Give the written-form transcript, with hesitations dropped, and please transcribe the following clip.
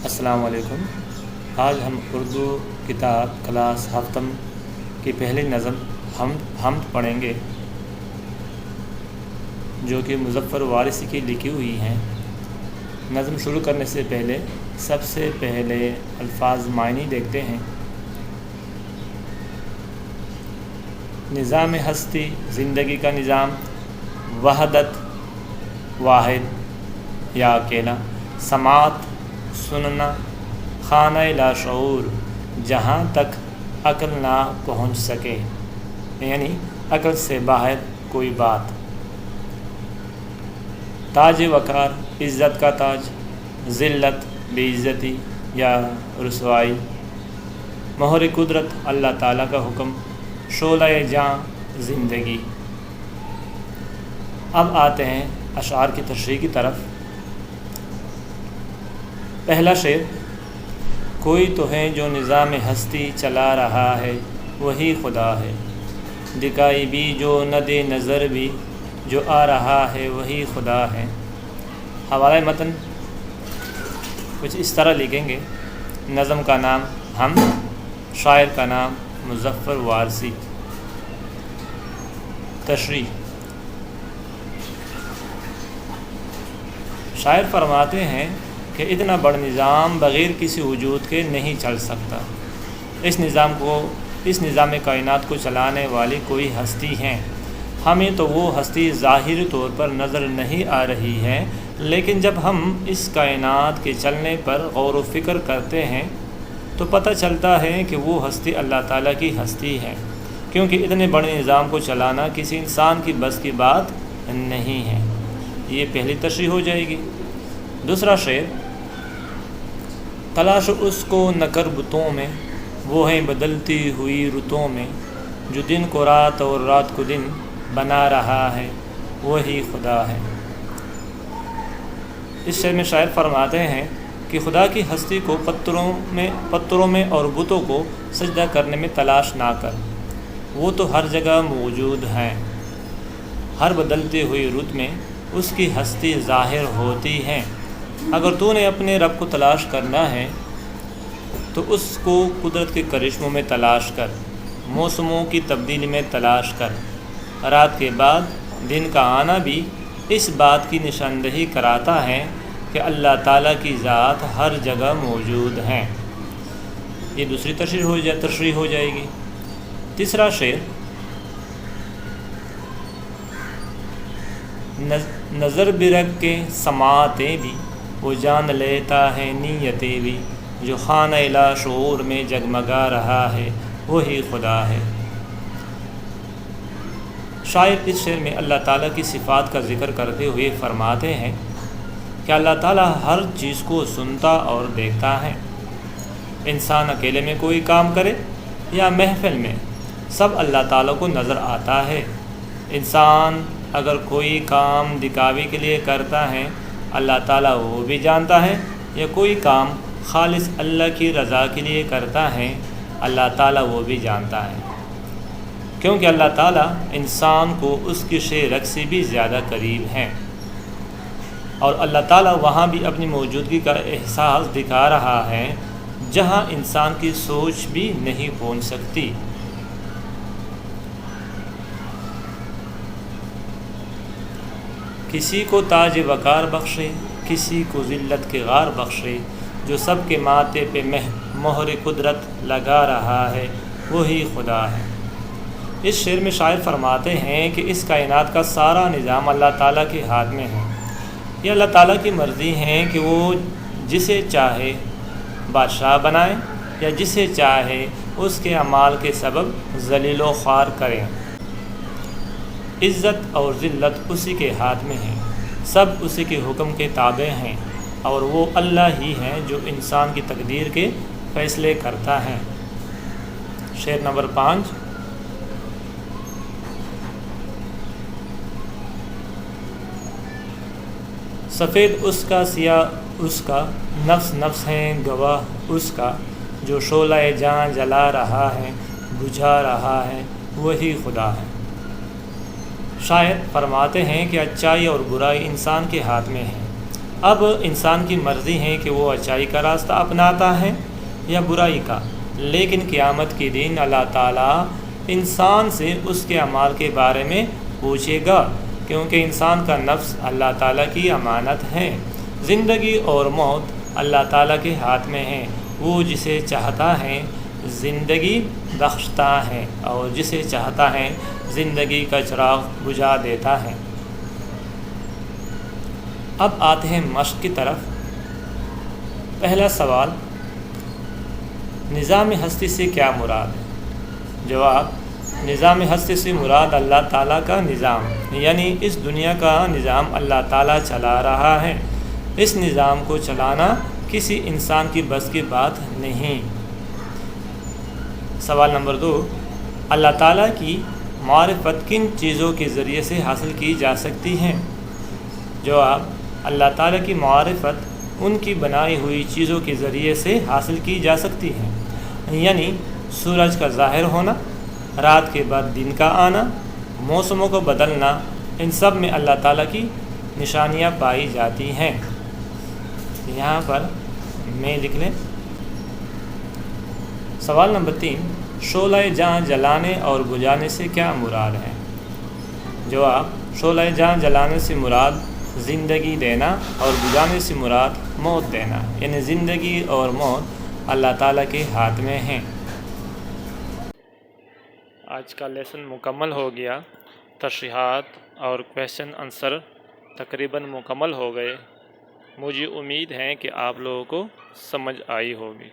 السلام علیکم۔ آج ہم اردو کتاب کلاس ہفتم کی پہلی نظم حمد پڑھیں گے، جو کہ مظفر وارثی کی لکھی ہوئی ہیں۔ نظم شروع کرنے سے پہلے سب سے پہلے الفاظ معنی دیکھتے ہیں۔ نظام ہستی زندگی کا نظام، وحدت واحد یا اکیلا، سماعت سننا، خانہ لاشعور جہاں تک عقل نہ پہنچ سکے، یعنی عقل سے باہر کوئی بات، تاج وقار عزت کا تاج، ذلت بے عزتی یا رسوائی، مہر قدرت اللہ تعالیٰ کا حکم، شعلہ جاں زندگی۔ اب آتے ہیں اشعار کی تشریح کی طرف۔ پہلا شعر، کوئی تو ہے جو نظام ہستی چلا رہا ہے، وہی خدا ہے، دکھائی بھی جو نہ دے نظر بھی، جو آ رہا ہے وہی خدا ہے۔ حوالہ متن کچھ اس طرح لکھیں گے۔ نظم کا نام حمد، شاعر کا نام مظفر وارثی۔ تشریح، شاعر فرماتے ہیں کہ اتنا بڑا نظام بغیر کسی وجود کے نہیں چل سکتا۔ اس نظام کائنات کو چلانے والی کوئی ہستی ہے۔ ہمیں تو وہ ہستی ظاہری طور پر نظر نہیں آ رہی ہے، لیکن جب ہم اس کائنات کے چلنے پر غور و فکر کرتے ہیں تو پتہ چلتا ہے کہ وہ ہستی اللہ تعالیٰ کی ہستی ہے، کیونکہ اتنے بڑے نظام کو چلانا کسی انسان کی بس کی بات نہیں ہے۔ یہ پہلی تشریح ہو جائے گی۔ دوسرا شعر، تلاش اس کو نہ کر بتوں میں، وہ ہیں بدلتی ہوئی رتوں میں، جو دن کو رات اور رات کو دن بنا رہا ہے، وہی خدا ہے۔ اس شعر میں شاعر فرماتے ہیں کہ خدا کی ہستی کو پتھروں میں اور بتوں کو سجدہ کرنے میں تلاش نہ کر، وہ تو ہر جگہ موجود ہیں۔ ہر بدلتی ہوئی رت میں اس کی ہستی ظاہر ہوتی ہے۔ اگر تو نے اپنے رب کو تلاش کرنا ہے تو اس کو قدرت کے کرشموں میں تلاش کر، موسموں کی تبدیلی میں تلاش کر۔ رات کے بعد دن کا آنا بھی اس بات کی نشاندہی کراتا ہے کہ اللہ تعالیٰ کی ذات ہر جگہ موجود ہے۔ یہ دوسری تشریح ہو جائے گی۔ تیسرا شعر، نظر بھی رکھ کے سماعتیں بھی، وہ جان لیتا ہے نیتیں بھی، جو خانہ لا شعور میں جگمگا رہا ہے، وہی خدا ہے۔ شاعر اس شعر میں اللہ تعالیٰ کی صفات کا ذکر کرتے ہوئے فرماتے ہیں کہ اللہ تعالیٰ ہر چیز کو سنتا اور دیکھتا ہے۔ انسان اکیلے میں کوئی کام کرے یا محفل میں، سب اللہ تعالیٰ کو نظر آتا ہے۔ انسان اگر کوئی کام دکھاوے کے لیے کرتا ہے، اللہ تعالیٰ وہ بھی جانتا ہے، یا کوئی کام خالص اللہ کی رضا کے لیے کرتا ہے، اللہ تعالیٰ وہ بھی جانتا ہے، کیونکہ اللہ تعالیٰ انسان کو اس کی شے رگ سے بھی زیادہ قریب ہے، اور اللہ تعالیٰ وہاں بھی اپنی موجودگی کا احساس دکھا رہا ہے جہاں انسان کی سوچ بھی نہیں پہنچ سکتی۔ کسی کو تاج وقار بخشے، کسی کو ذلت کے غار بخشے، جو سب کے ماتھے پہ مہر قدرت لگا رہا ہے، وہی خدا ہے۔ اس شعر میں شاعر فرماتے ہیں کہ اس کائنات کا سارا نظام اللہ تعالیٰ کے ہاتھ میں ہے۔ یہ اللہ تعالیٰ کی مرضی ہے کہ وہ جسے چاہے بادشاہ بنائے یا جسے چاہے اس کے اعمال کے سبب ذلیل و خوار کریں۔ عزت اور ذلت اسی کے ہاتھ میں ہے، سب اسی کے حکم کے تابع ہیں، اور وہ اللہ ہی ہے جو انسان کی تقدیر کے فیصلے کرتا ہے۔ شعر نمبر 5، سفید اس کا سیاہ اس کا، نفس نفس ہے گواہ اس کا، جو شعلہ جاں جلا رہا ہے، بجھا رہا ہے، وہی خدا ہے۔ شاعر فرماتے ہیں کہ اچائی اور برائی انسان کے ہاتھ میں ہے، اب انسان کی مرضی ہے کہ وہ اچائی کا راستہ اپناتا ہے یا برائی کا، لیکن قیامت کے دن اللہ تعالیٰ انسان سے اس کے اعمال کے بارے میں پوچھے گا، کیونکہ انسان کا نفس اللہ تعالیٰ کی امانت ہے۔ زندگی اور موت اللہ تعالیٰ کے ہاتھ میں ہے، وہ جسے چاہتا ہے زندگی بخشتا ہے اور جسے چاہتا ہے زندگی کا چراغ بجھا دیتا ہے۔ اب آتے ہیں مشق کی طرف۔ پہلا سوال، نظام ہستی سے کیا مراد ہے؟ جواب، نظام ہستی سے مراد اللہ تعالیٰ کا نظام، یعنی اس دنیا کا نظام اللہ تعالیٰ چلا رہا ہے۔ اس نظام کو چلانا کسی انسان کی بس کی بات نہیں۔ سوال نمبر 2، اللہ تعالیٰ کی معرفت کن چیزوں کے ذریعے سے حاصل کی جا سکتی ہے؟ جواب، اللہ تعالیٰ کی معرفت ان کی بنائی ہوئی چیزوں کے ذریعے سے حاصل کی جا سکتی ہے، یعنی سورج کا ظاہر ہونا، رات کے بعد دن کا آنا، موسموں کو بدلنا، ان سب میں اللہ تعالیٰ کی نشانیاں پائی جاتی ہیں۔ یہاں پر میں لکھ لیں۔ سوال نمبر 3، شعلہ جاں جلانے اور بجھانے سے کیا مراد ہے؟ جواب، شعلہ جاں جلانے سے مراد زندگی دینا اور بجھانے سے مراد موت دینا، یعنی زندگی اور موت اللہ تعالیٰ کے ہاتھ میں ہیں۔ آج کا لیسن مکمل ہو گیا۔ تشریحات اور کویشچن آنسر تقریباً مکمل ہو گئے۔ مجھے امید ہے کہ آپ لوگوں کو سمجھ آئی ہوگی۔